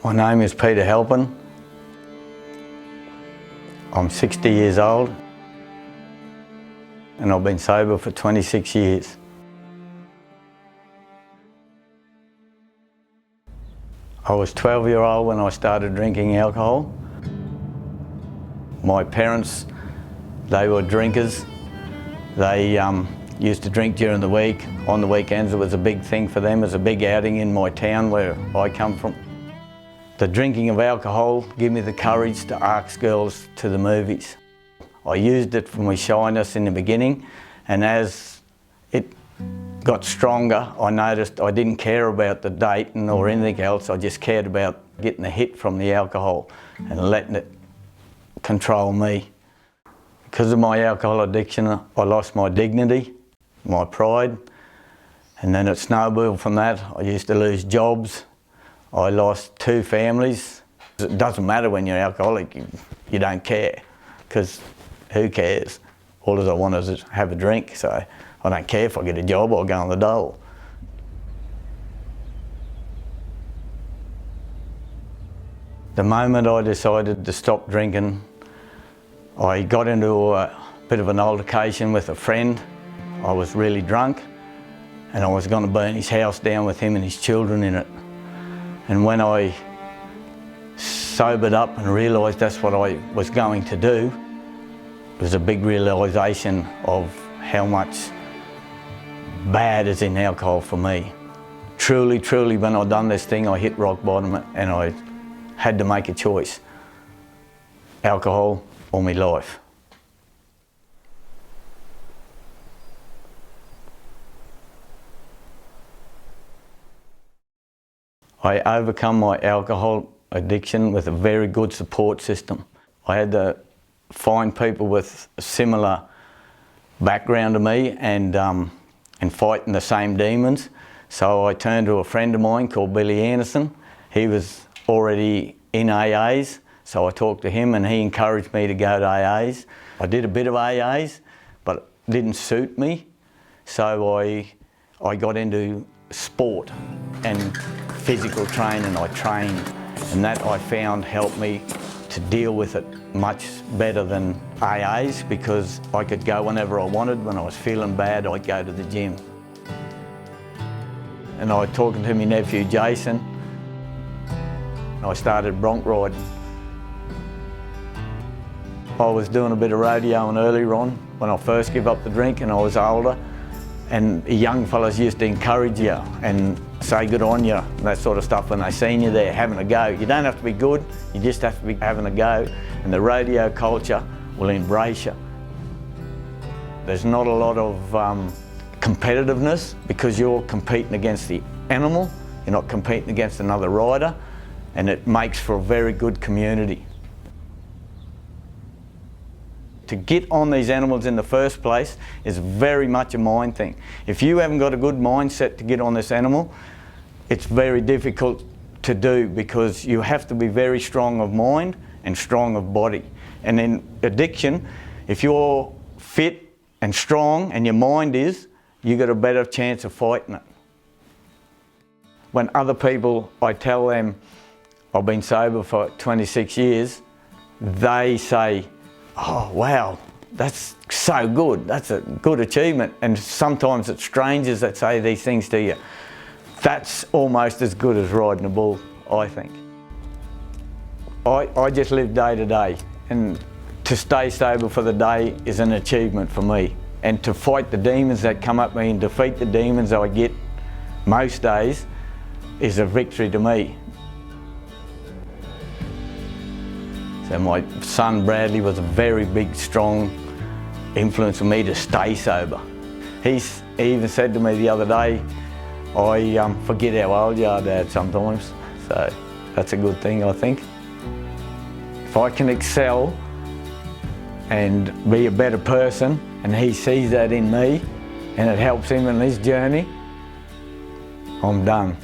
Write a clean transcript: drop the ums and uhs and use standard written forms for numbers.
My name is Peter Halpin. I'm 60 years old and I've been sober for 26 years. I was 12-year-old when I started drinking alcohol. My parents, they were drinkers. They used to drink during the week. On the weekends it was a big thing for them. It was a big outing in my town where I come from. The drinking of alcohol gave me the courage to ask girls to the movies. I used it for my shyness in the beginning, and as it got stronger, I noticed I didn't care about the dating or anything else. I just cared about getting a hit from the alcohol and letting it control me. Because of my alcohol addiction, I lost my dignity, my pride, and then it snowballed from that. I used to lose jobs. I lost 2 families. It doesn't matter when you're alcoholic, you don't care, because who cares? All I want is to have a drink, so I don't care if I get a job or go on the dole. The moment I decided to stop drinking, I got into a bit of an altercation with a friend. I was really drunk and I was going to burn his house down with him and his children in it. And when I sobered up and realised that's what I was going to do, it was a big realisation of how much bad is in alcohol for me. Truly, truly, when I done this thing, I hit rock bottom and I had to make a choice. Alcohol or my life. I overcome my alcohol addiction with a very good support system. I had to find people with a similar background to me and fighting the same demons. So I turned to a friend of mine called Billy Anderson. He was already in AAs, so I talked to him and he encouraged me to go to AAs. I did a bit of AAs, but it didn't suit me. So I got into sport and physical training. I trained, and that I found helped me to deal with it much better than AAs, because I could go whenever I wanted. When I was feeling bad, I'd go to the gym. And I was talking to my nephew Jason. I started bronc riding. I was doing a bit of rodeoing earlier on when I first gave up the drink and I was older. And young fellas used to encourage you and say good on you, and that sort of stuff when they seen you there having a go. You don't have to be good, you just have to be having a go, and the rodeo culture will embrace you. There's not a lot of competitiveness because you're competing against the animal, you're not competing against another rider, and it makes for a very good community. To get on these animals in the first place is very much a mind thing. If you haven't got a good mindset to get on this animal, it's very difficult to do, because you have to be very strong of mind and strong of body. And in addiction, if you're fit and strong and your mind is, you got a better chance of fighting it. When other people, I tell them I've been sober for 26 years, they say, "Oh wow, that's so good, that's a good achievement." And sometimes it's strangers that say these things to you. That's almost as good as riding a bull, I think. I just live day to day, and to stay sober for the day is an achievement for me. And to fight the demons that come at me and defeat the demons I get most days is a victory to me. So my son Bradley was a very big, strong influence on me to stay sober. He even said to me the other day, "I forget how old you are, Dad, sometimes." So that's a good thing, I think. If I can excel and be a better person, and he sees that in me, and it helps him in his journey, I'm done.